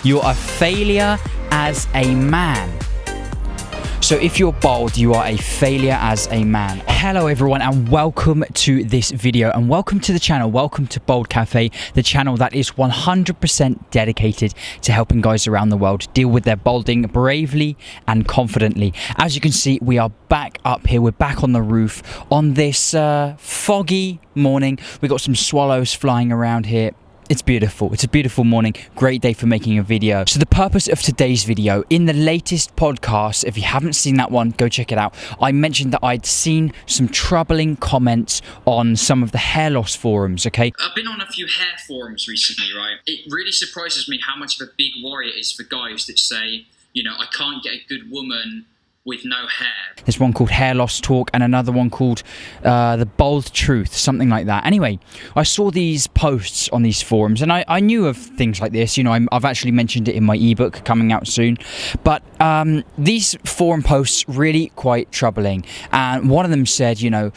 You're a failure as a man. So if you're bald, you are a failure as a man. Hello everyone and welcome to this video and welcome to the channel. Welcome to Bald Cafe, the channel that is 100% dedicated to helping guys around the world deal with their balding bravely and confidently. As you can see, we are back up here. We're back on the roof on this foggy morning. We've got some swallows flying around here. It's beautiful. It's a beautiful morning. Great day for making a video. So the purpose of today's video, in the latest podcast, if you haven't seen that one, go check it out. I mentioned that I'd seen some troubling comments on some of the hair loss forums, okay? I've been on a few hair forums recently, right? It really surprises me how much of a big worry it is for guys that say, you know, I can't get a good woman with no hair. There's one called Hair Loss Talk and another one called The Bald Truth, something like that. Anyway, I saw these posts on these forums and I knew of things like this. You know, I've actually mentioned it in my ebook coming out soon. But these forum posts really quite troubling. And one of them said, you know,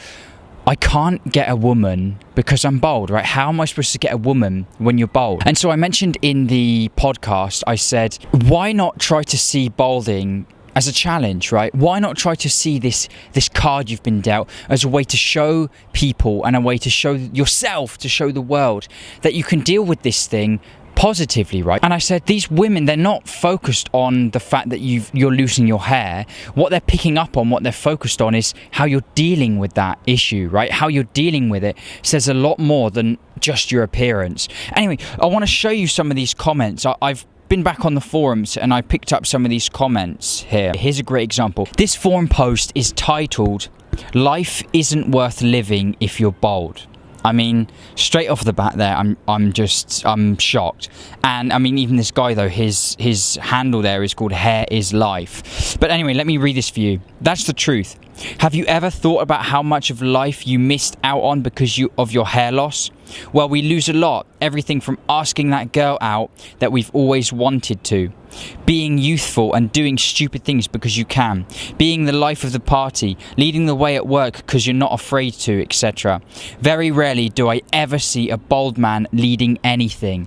I can't get a woman because I'm bald, right? How am I supposed to get a woman when you're bald? And so I mentioned in the podcast, I said, why not try to see balding as a challenge, right? Why not try to see this card you've been dealt as a way to show people and a way to show yourself, to show the world that you can deal with this thing positively, right? And I said, these women, they're not focused on the fact that you're losing your hair. What they're picking up on, what they're focused on is how you're dealing with that issue, right? How you're dealing with it says a lot more than just your appearance. Anyway, I want to show you some of these comments. I've been back on the forums and I picked up some of these comments here. Here's a great example. This forum post is titled, "Life isn't worth living if you're bald." I mean, straight off the bat there, I'm shocked. And I mean, even this guy though, his handle there is called Hair is Life. But anyway, let me read this for you. That's the truth. Have you ever thought about how much of life you missed out on because of your hair loss? Well, we lose a lot. Everything from asking that girl out that we've always wanted to, being youthful and doing stupid things because you can, being the life of the party, leading the way at work because you're not afraid to, etc. Very rarely do I ever see a bald man leading anything.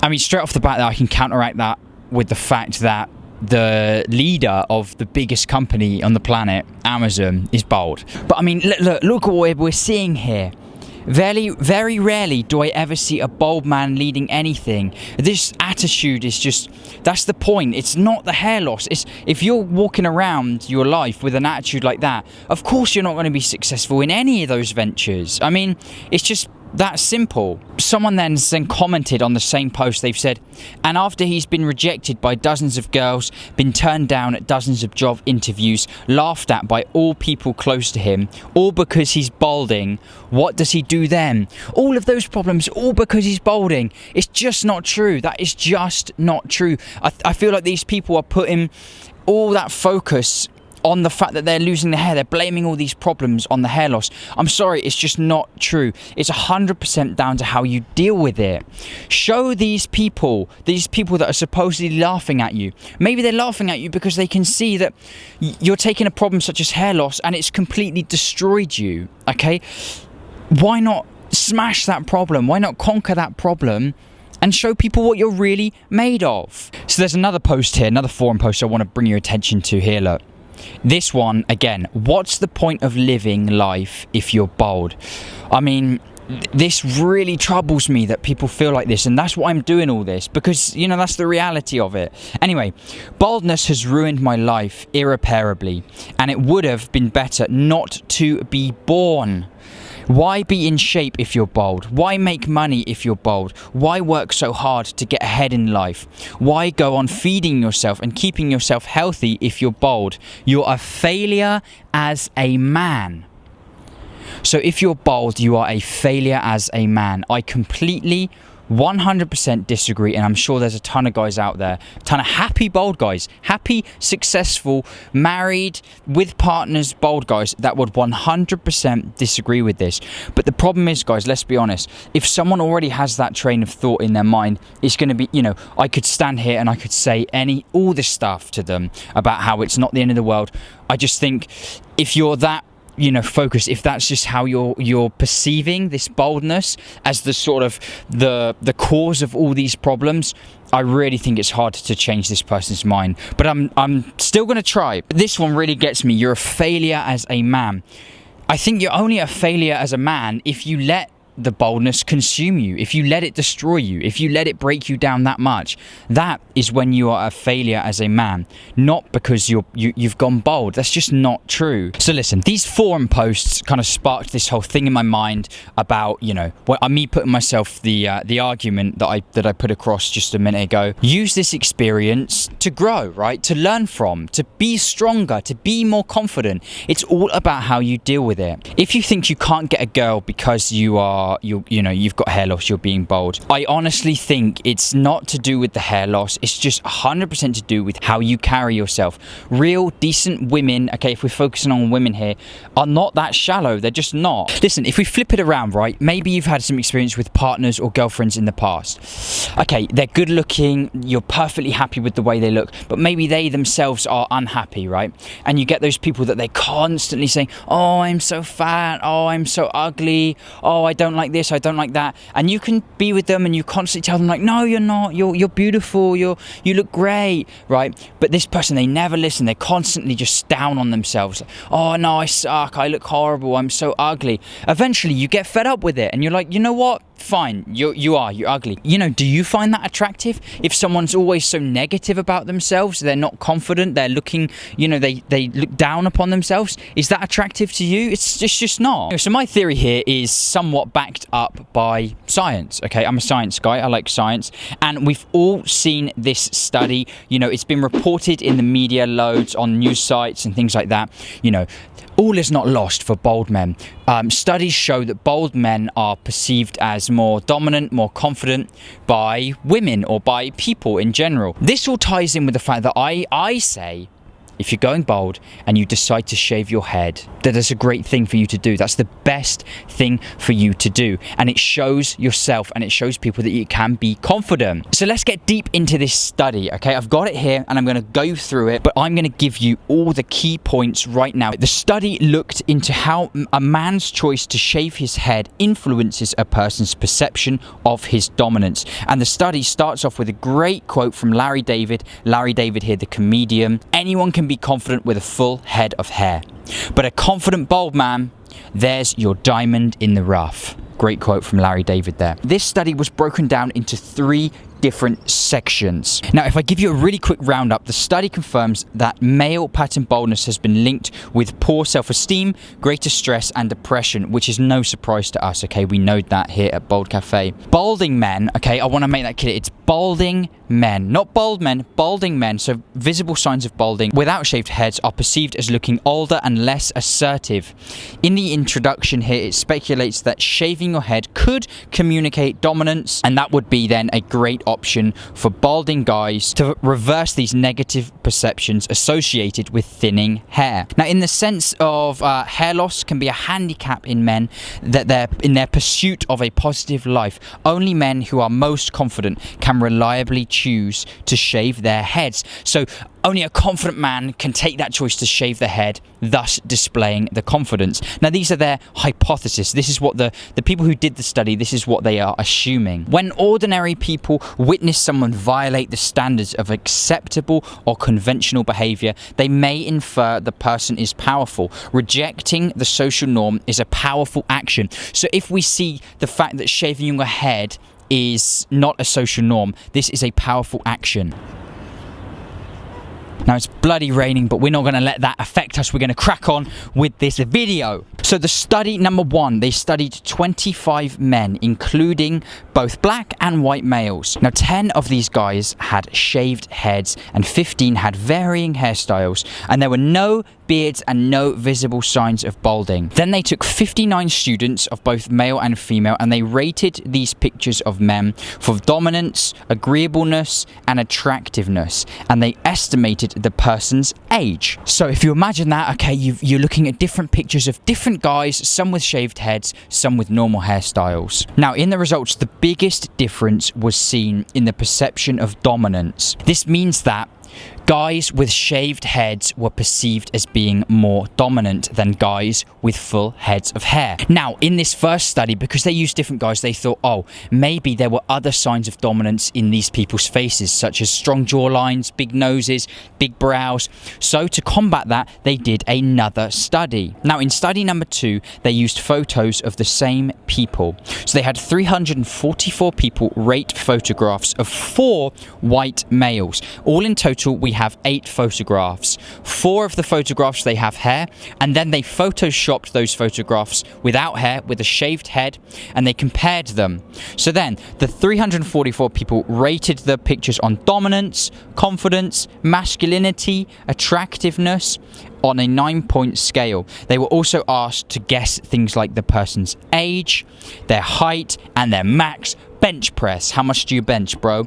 I mean, straight off the bat there, I can counteract that with the fact that the leader of the biggest company on the planet, Amazon, is bald. But I mean, look at what we're seeing here. Very rarely do I ever see a bald man leading anything. This attitude is just, that's the point. It's not the hair loss. It's if you're walking around your life with an attitude like that, of course you're not going to be successful in any of those ventures. I mean, it's just that simple. Someone then commented on the same post. They've said, and after he's been rejected by dozens of girls, been turned down at dozens of job interviews, laughed at by all people close to him, all because he's balding, what does he do then? All of those problems, all because he's balding. It's just not true. That is just not true. I feel like these people are putting all that focus on the fact that they're losing their hair. They're blaming all these problems on the hair loss. I'm sorry, it's just not true. It's 100% down to how you deal with it. Show these people that are supposedly laughing at you. Maybe they're laughing at you because they can see that you're taking a problem such as hair loss and it's completely destroyed you, okay? Why not smash that problem? Why not conquer that problem and show people what you're really made of? So there's another post here, another forum post I want to bring your attention to here, look. This one, again, what's the point of living life if you're bald? I mean, this really troubles me that people feel like this, and that's why I'm doing all this, because, you know, that's the reality of it. Anyway, baldness has ruined my life irreparably, and it would have been better not to be born. Why be in shape if you're bald? Why make money if you're bald? Why work so hard to get ahead in life? Why go on feeding yourself and keeping yourself healthy if you're bald? You're a failure as a man. So if you're bald, you are a failure as a man. I completely 100% disagree, and I'm sure there's a ton of guys out there, a ton of happy bald guys, happy, successful, married, with partners, bald guys that would 100% disagree with this. But the problem is, guys, let's be honest, if someone already has that train of thought in their mind, it's going to be, you know, I could stand here and I could say all this stuff to them about how it's not the end of the world. I just think if you're that focus, if that's just how you're perceiving this baldness as the sort of the cause of all these problems, I really think it's hard to change this person's mind. But I'm still going to try. This one really gets me. You're a failure as a man. I think you're only a failure as a man if you let the baldness consume you, if you let it destroy you, if you let it break you down that much. That is when you are a failure as a man, not because you've gone bald. That's just not true. So listen, these forum posts kind of sparked this whole thing in my mind about, me putting myself the argument that I put across just a minute ago. Use this experience to grow, right? To learn from, to be stronger, to be more confident. It's all about how you deal with it. If you think you can't get a girl because you've got hair loss, you're being bald, I honestly think it's not to do with the hair loss. It's just 100% to do with how you carry yourself. Real decent women, okay, if we're focusing on women here, are not that shallow. They're just not. Listen, if we flip it around, right, maybe you've had some experience with partners or girlfriends in the past. Okay, they're good looking, you're perfectly happy with the way they look, but maybe they themselves are unhappy, right? And you get those people that they constantly saying, oh, I'm so fat, oh, I'm so ugly, oh, I don't like this, I don't like that. And you can be with them and you constantly tell them like, no, you're not, you're beautiful, you look great, right? But this person, they never listen. They're constantly just down on themselves. Oh no, I suck, I look horrible, I'm so ugly. Eventually you get fed up with it and you're like, you know what? Fine, you're ugly. Do you find that attractive? If someone's always so negative about themselves, they're not confident, they're looking, they look down upon themselves, is that attractive to you? It's just not. So my theory here is somewhat backed up by science, okay? I'm a science guy, I like science, and we've all seen this study. It's been reported in the media loads on news sites and things like that. All is not lost for bald men. Studies show that bald men are perceived as more dominant, more confident by women or by people in general. This all ties in with the fact that I say, if you're going bald and you decide to shave your head, that is a great thing for you to do. That's the best thing for you to do. And it shows yourself and it shows people that you can be confident. So let's get deep into this study, okay? I've got it here and I'm going to go through it, but I'm going to give you all the key points right now. The study looked into how a man's choice to shave his head influences a person's perception of his dominance. And the study starts off with a great quote from Larry David. Larry David here, the comedian. Anyone can be confident with a full head of hair, but a confident bald man, there's your diamond in the rough. Great quote from Larry David there. This study was broken down into 3 different sections. Now, if I give you a really quick roundup, the study confirms that male pattern baldness has been linked with poor self-esteem, greater stress and depression, which is no surprise to us, okay? We know that here at Bald Cafe. Balding men, okay, I want to make that clear, it's balding men, not bald men, balding men. So visible signs of balding without shaved heads are perceived as looking older and less assertive. In the introduction here, it speculates that shaving your head could communicate dominance, and that would be then a great option for balding guys to reverse these negative perceptions associated with thinning hair. Now, in the sense of hair loss can be a handicap in men, that they're in their pursuit of a positive life. Only men who are most confident can reliably choose to shave their heads. So only a confident man can take that choice to shave their head, thus displaying the confidence. Now, these are their hypothesis. This is what the people who did the study, this is what they are assuming. When ordinary people witness someone violate the standards of acceptable or conventional behavior, they may infer the person is powerful. Rejecting the social norm is a powerful action. So if we see the fact that shaving your head is not a social norm, this is a powerful action. Now, it's bloody raining, but we're not going to let that affect us. We're going to crack on with this video. So the study number 1, they studied 25 men, including both black and white males. Now, 10 of these guys had shaved heads and 15 had varying hairstyles, and there were no beards and no visible signs of balding. Then they took 59 students of both male and female, and they rated these pictures of men for dominance, agreeableness and attractiveness, and they estimated the person's age. So if you imagine that, okay, you're looking at different pictures of different guys, some with shaved heads, some with normal hairstyles. Now, in the results, the biggest difference was seen in the perception of dominance. This means that Guys with shaved heads were perceived as being more dominant than guys with full heads of hair. Now, in this first study, because they used different guys, they thought, oh, maybe there were other signs of dominance in these people's faces, such as strong jawlines, big noses, big brows. So to combat that, they did another study. Now, in study number 2, they used photos of the same people. So they had 344 people rate photographs of 4 white males. All in total, we have 8 photographs. 4 of the photographs, they have hair, and then they photoshopped those photographs without hair, with a shaved head, and they compared them. So then the 344 people rated the pictures on dominance, confidence, masculinity, attractiveness on a 9-point scale. They were also asked to guess things like the person's age, their height, and their max bench press. How much do you bench, bro?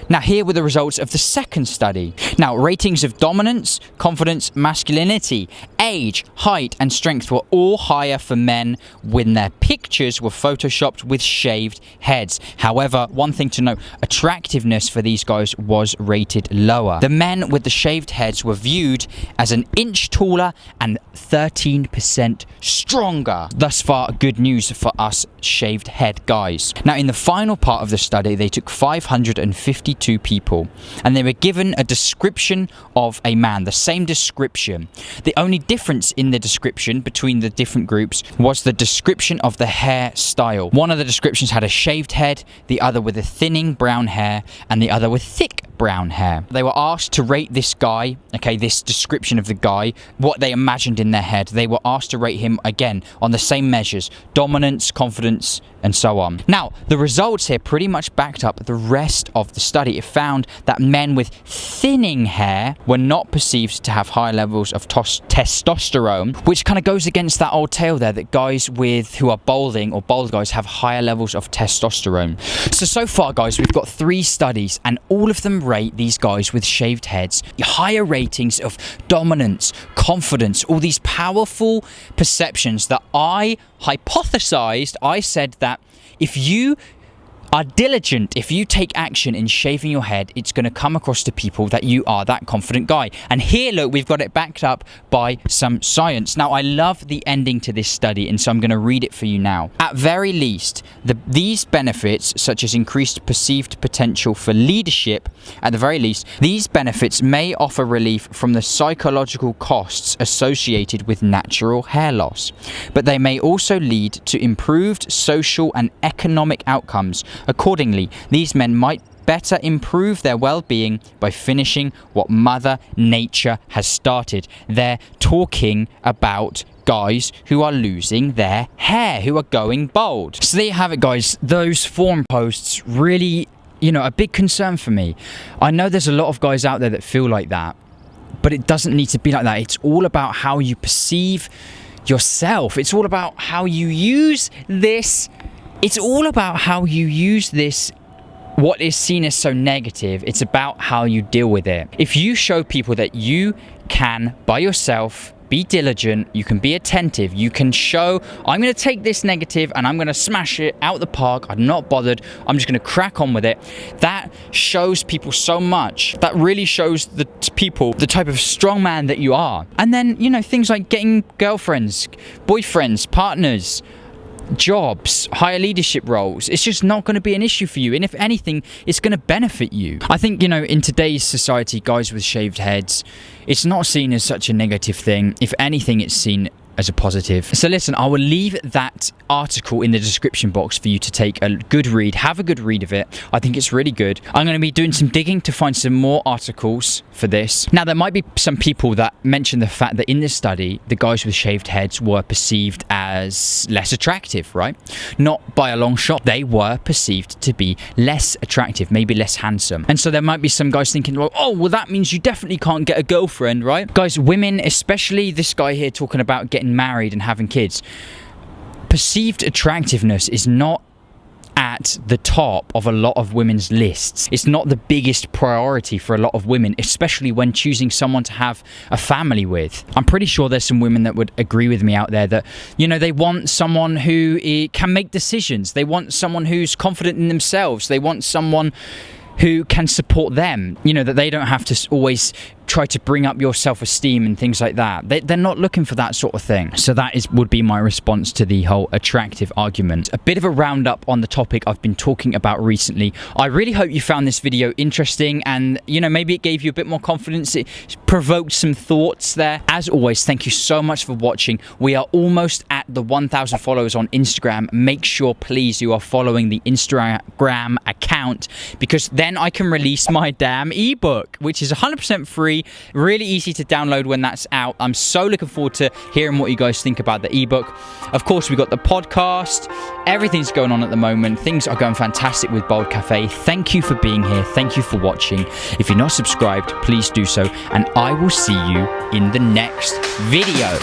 Now, here were the results of the second study. Now, ratings of dominance, confidence, masculinity, age, height, and strength were all higher for men when their pictures were photoshopped with shaved heads. However, one thing to note, attractiveness for these guys was rated lower. The men with the shaved heads were viewed as an inch taller and 13% stronger. Thus far, good news for us shaved head guys. Now, in the final part of the study, they took 552 people and they were given a description of a man, the same description. The only difference in the description between the different groups was the description of the hairstyle. One of the descriptions had a shaved head, the other with a thinning brown hair, and the other with thick brown hair. They were asked to rate this guy, okay, this description of the guy, what they imagined in their head. They were asked to rate him again on the same measures: dominance, confidence, and so on. Now, the results here pretty much backed up the rest of the study. It found that men with thinning hair were not perceived to have high levels of testosterone, which kind of goes against that old tale there that guys who are balding or bald guys have higher levels of testosterone. So far, guys, we've got 3 studies and all of them rate these guys with shaved heads higher ratings of dominance, confidence, all these powerful perceptions that I hypothesized. I said that if you are diligent, if you take action in shaving your head, it's going to come across to people that you are that confident guy. And here, look, we've got it backed up by some science. Now, I love the ending to this study, and so I'm going to read it for you now. At very least, these benefits, such as increased perceived potential for leadership, at the very least, these benefits may offer relief from the psychological costs associated with natural hair loss. But they may also lead to improved social and economic outcomes. Accordingly, these men might better improve their well-being by finishing what Mother Nature has started. They're talking about guys who are losing their hair, who are going bald. So there you have it, guys. Those forum posts really, a big concern for me. I know there's a lot of guys out there that feel like that, but it doesn't need to be like that. It's all about how you perceive yourself. It's all about how you use this. It's all about how you use this, what is seen as so negative. It's about how you deal with it. If you show people that you can, by yourself, be diligent, you can be attentive, you can show, I'm going to take this negative and I'm going to smash it out the park, I'm not bothered, I'm just going to crack on with it. That shows people so much. That really shows the people the type of strong man that you are. And then, things like getting girlfriends, boyfriends, partners, jobs, higher leadership roles, it's just not going to be an issue for you. And if anything, it's going to benefit you. I think, in today's society, guys with shaved heads, it's not seen as such a negative thing. If anything, it's seen as a positive. So listen, I will leave that article in the description box for you to take a good read. Have a good read of it. I think it's really good. I'm going to be doing some digging to find some more articles for this. Now, there might be some people that mention the fact that in this study, the guys with shaved heads were perceived as less attractive, right? Not by a long shot. They were perceived to be less attractive, maybe less handsome. And so there might be some guys thinking, well, that means you definitely can't get a girlfriend, right? Guys, women, especially this guy here talking about getting married and having kids, perceived attractiveness is not at the top of a lot of women's lists. It's not the biggest priority for a lot of women, especially when choosing someone to have a family with. I'm pretty sure there's some women that would agree with me out there that, they want someone who can make decisions. They want someone who's confident in themselves. They want someone who can support them. You know, that they don't have to always try to bring up your self-esteem and things like that. They're not looking for that sort of thing. So that would be my response to the whole attractive argument. A bit of a roundup on the topic I've been talking about recently. I really hope you found this video interesting, and you know, maybe it gave you a bit more confidence. It provoked some thoughts there. As always, thank you so much for watching. We are almost at the 1,000 followers on Instagram. Make sure, please, you are following the Instagram account, because then I can release my damn ebook, which is 100% free. Really easy to download when that's out. I'm so looking forward to hearing what you guys think about the ebook. Of course, we got the podcast. Everything's going on at the moment. Things are going fantastic with Bold Cafe. Thank you for being here. Thank you for watching. If you're not subscribed, please do so, and I will see you in the next video.